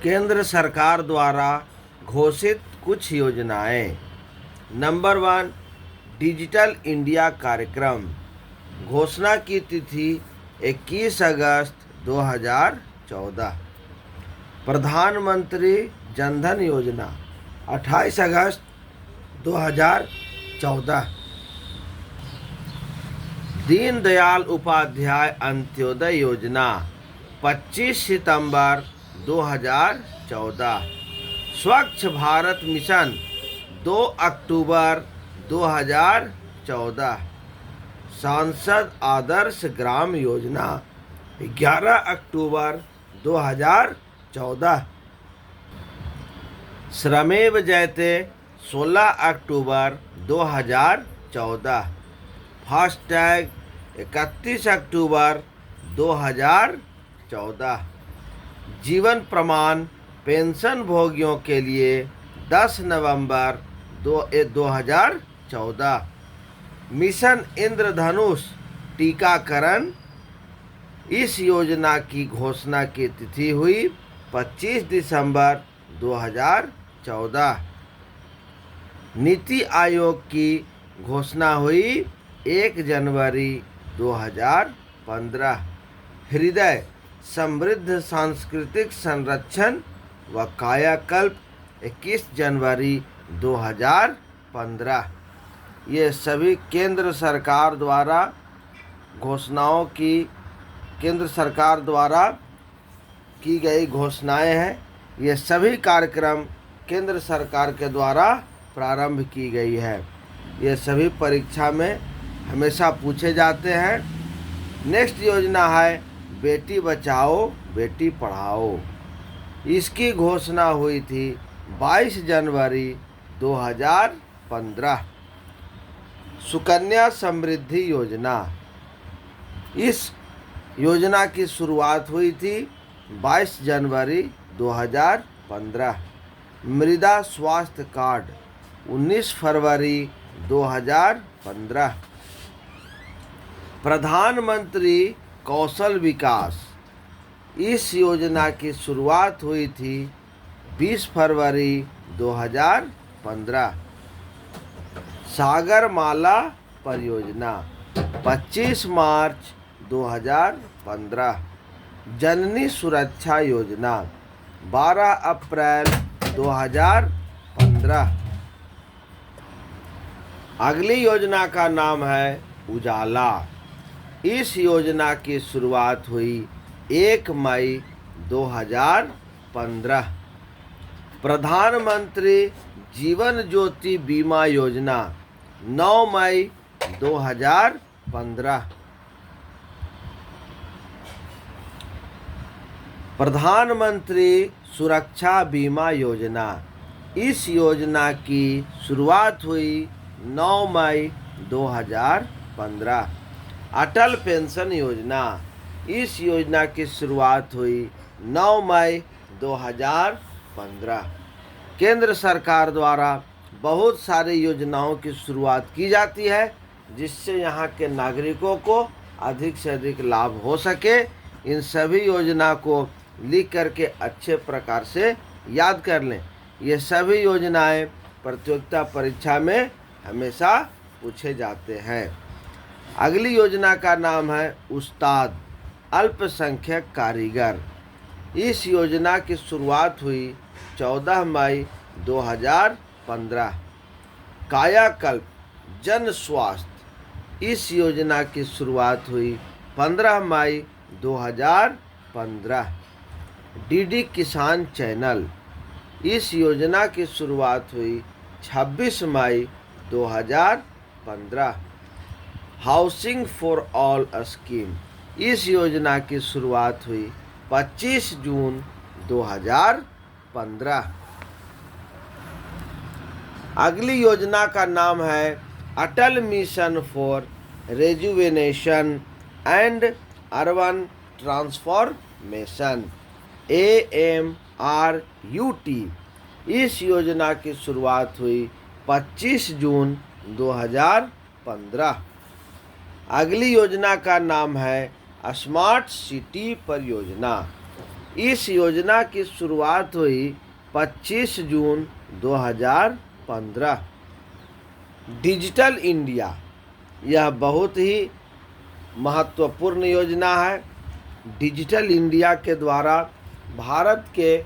केंद्र सरकार द्वारा घोषित कुछ योजनाएं। नंबर 1, डिजिटल इंडिया कार्यक्रम। घोषणा की तिथि 21 अगस्त 2014। प्रधानमंत्री जनधन योजना 28 अगस्त 2014। दीनदयाल उपाध्याय अंत्योदय योजना 25 सितंबर 2014। स्वच्छ भारत मिशन 2 अक्टूबर 2014। सांसद आदर्श ग्राम योजना 11 अक्टूबर 2014। श्रमेव जयते 16 अक्टूबर 2014। फास्टैग 31 अक्टूबर 2014। जीवन प्रमाण पेंशन भोगियों के लिए 10 नवंबर 2014। मिशन इंद्रधनुष टीकाकरण। इस योजना की घोषणा की तिथि हुई 25 दिसंबर 2014। नीति आयोग की घोषणा हुई 1 जनवरी 2015। हृदय समृद्ध सांस्कृतिक संरक्षण व कायाकल्प 21 जनवरी 2015। ये सभी केंद्र सरकार द्वारा की गई घोषणाएं हैं। ये सभी कार्यक्रम केंद्र सरकार के द्वारा प्रारंभ की गई है। ये सभी परीक्षा में हमेशा पूछे जाते हैं। नेक्स्ट योजना है बेटी बचाओ बेटी पढ़ाओ। इसकी घोषणा हुई थी 22 जनवरी 2015। सुकन्या समृद्धि योजना। इस योजना की शुरुआत हुई थी 22 जनवरी 2015। मृदा स्वास्थ्य कार्ड 19 फरवरी 2015। प्रधानमंत्री कौशल विकास। इस योजना की शुरुआत हुई थी 20 फरवरी 2015। सागरमाला परियोजना 25 मार्च 2015। जननी सुरक्षा योजना 12 अप्रैल 2015। अगली योजना का नाम है उजाला। इस योजना की शुरुआत हुई 1 मई 2015। प्रधानमंत्री जीवन ज्योति बीमा योजना 9 मई 2015। प्रधानमंत्री सुरक्षा बीमा योजना। इस योजना की शुरुआत हुई 9 मई 2015। अटल पेंशन योजना। इस योजना की शुरुआत हुई 9 मई 2015। केंद्र सरकार द्वारा बहुत सारी योजनाओं की शुरुआत की जाती है जिससे यहाँ के नागरिकों को अधिक से अधिक लाभ हो सके। इन सभी योजना को लिख करके अच्छे प्रकार से याद कर लें। ये सभी योजनाएं प्रतियोगिता परीक्षा में हमेशा पूछे जाते हैं। अगली योजना का नाम है उस्ताद अल्पसंख्यक कारीगर। इस योजना की शुरुआत हुई 14 मई 2015। कायाकल्प जन स्वास्थ्य। इस योजना की शुरुआत हुई 15 मई 2015। डीडी किसान चैनल। इस योजना की शुरुआत हुई 26 मई 2015। Housing for all scheme. इस योजना की शुरुआत हुई 25 जून 2015। अगली योजना का नाम है Atal mission for rejuvenation and urban transformation AMRUT। इस योजना की शुरुआत हुई 25 जून 2015। अगली योजना का नाम है स्मार्ट सिटी परियोजना। इस योजना की शुरुआत हुई 25 जून 2015। डिजिटल इंडिया, यह बहुत ही महत्वपूर्ण योजना है। डिजिटल इंडिया के द्वारा भारत के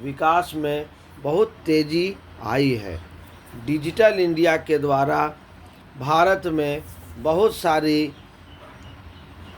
विकास में बहुत तेज़ी आई है। डिजिटल इंडिया के द्वारा भारत में बहुत सारी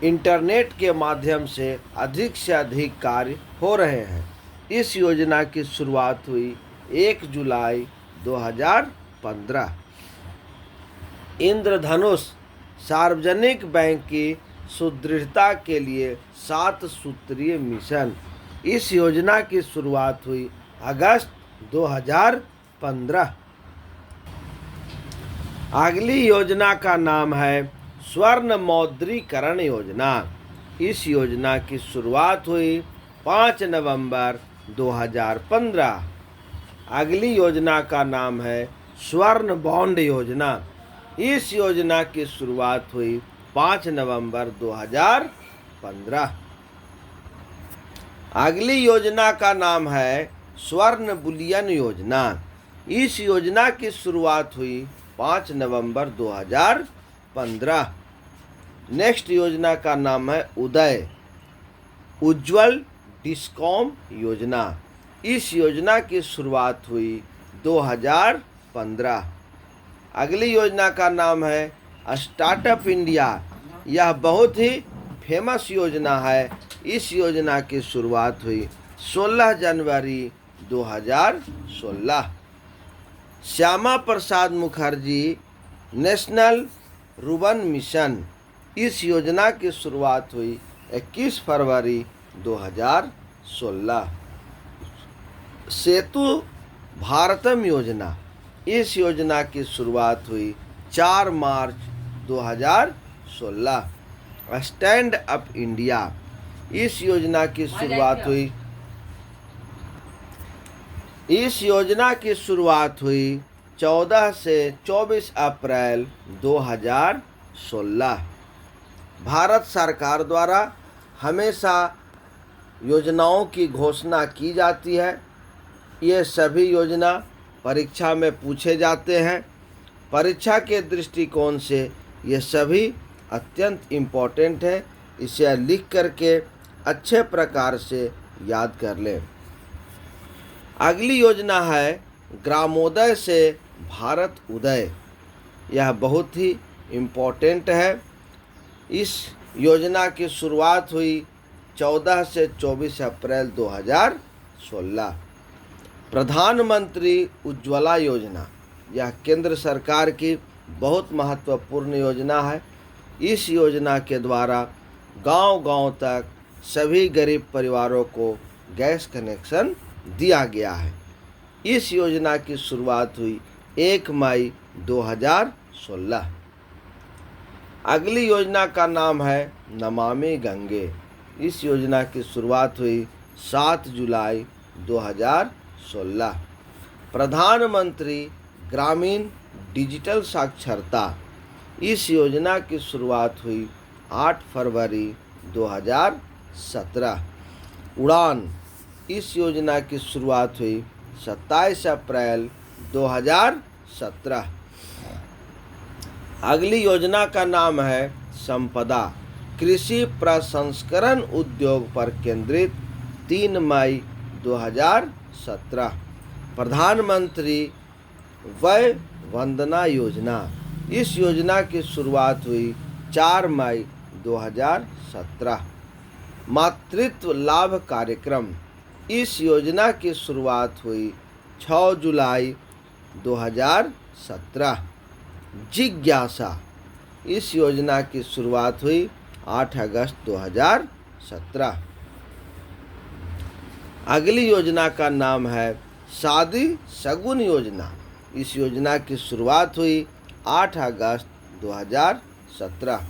इंटरनेट के माध्यम से अधिक कार्य हो रहे हैं। इस योजना की शुरुआत हुई 1 जुलाई 2015। इंद्रधनुष, सार्वजनिक बैंक की सुदृढ़ता के लिए 7 सूत्रीय मिशन। इस योजना की शुरुआत हुई अगस्त 2015। अगली योजना का नाम है स्वर्ण मौद्रीकरण योजना। इस योजना की शुरुआत हुई 5 नवंबर 2015। अगली योजना का नाम है स्वर्ण बॉन्ड योजना। इस योजना की शुरुआत हुई 5 नवंबर 2015। अगली योजना का नाम है स्वर्ण बुलियन योजना। इस योजना की शुरुआत हुई 5 नवंबर 2015। नेक्स्ट योजना का नाम है उदय उज्ज्वल डिस्कॉम योजना। इस योजना की शुरुआत हुई 2015। अगली योजना का नाम है स्टार्टअप इंडिया। यह बहुत ही फेमस योजना है। इस योजना की शुरुआत हुई 16 जनवरी 2016। Shyama Prasad Mukherjee national rurban mission. इस योजना की शुरुआत हुई 21 फरवरी 2016। सेतु भारतम योजना। इस योजना की शुरुआत हुई 4 मार्च 2016। Stand up India. इस योजना की शुरुआत हुई 14 से 24 अप्रैल 2016। भारत सरकार द्वारा हमेशा योजनाओं की घोषणा की जाती है। ये सभी योजना परीक्षा में पूछे जाते हैं। परीक्षा के दृष्टिकोण से ये सभी अत्यंत इम्पोर्टेंट है। इसे लिख करके अच्छे प्रकार से याद कर लें। अगली योजना है ग्रामोदय से भारत उदय। यह बहुत ही इम्पोर्टेंट है। इस योजना की शुरुआत हुई 14 से 24 अप्रैल 2016। प्रधानमंत्री उज्ज्वला योजना, यह केंद्र सरकार की बहुत महत्वपूर्ण योजना है। इस योजना के द्वारा गांव-गांव तक सभी गरीब परिवारों को गैस कनेक्शन दिया गया है। इस योजना की शुरुआत हुई 1 मई 2016। अगली योजना का नाम है नमामि गंगे। इस योजना की शुरुआत हुई 7 जुलाई 2016। प्रधानमंत्री ग्रामीण डिजिटल साक्षरता। इस योजना की शुरुआत हुई 8 फरवरी 2017। उड़ान। इस योजना की शुरुआत हुई 27 अप्रैल 2017। अगली योजना का नाम है संपदा। कृषि प्रसंस्करण उद्योग पर केंद्रित 3 मई 2017। प्रधानमंत्री वय वंदना योजना। इस योजना की शुरुआत हुई 4 मई 2017। मातृत्व लाभ कार्यक्रम। इस योजना की शुरुआत हुई 6 जुलाई 2017। जिज्ञासा। इस योजना की शुरुआत हुई 8 अगस्त 2017। अगली योजना का नाम है शादी शगुन योजना। इस योजना की शुरुआत हुई 8 अगस्त 2017।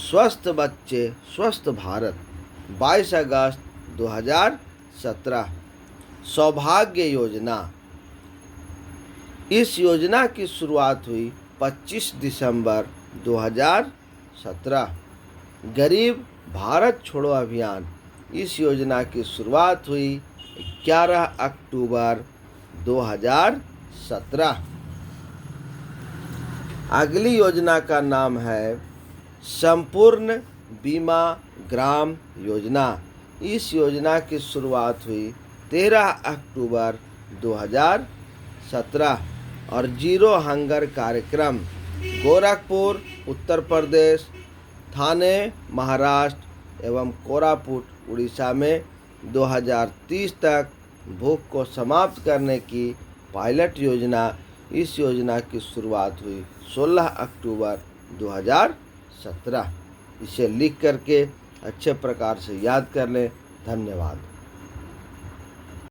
स्वस्थ बच्चे स्वस्थ भारत 22 अगस्त 2017। सौभाग्य योजना। इस योजना की शुरुआत हुई 25 दिसंबर 2017। गरीब भारत छोड़ो अभियान। इस योजना की शुरुआत हुई 11 अक्टूबर 2017। अगली योजना का नाम है संपूर्ण बीमा ग्राम योजना। इस योजना की शुरुआत हुई 13 अक्टूबर 2017 और जीरो हंगर कार्यक्रम गोरखपुर उत्तर प्रदेश, थाने महाराष्ट्र एवं कोरापुट उड़ीसा में 2030 तक भूख को समाप्त करने की पायलट योजना। इस योजना की शुरुआत हुई 16 अक्टूबर 2017। इसे लिख करके अच्छे प्रकार से याद कर लें। धन्यवाद।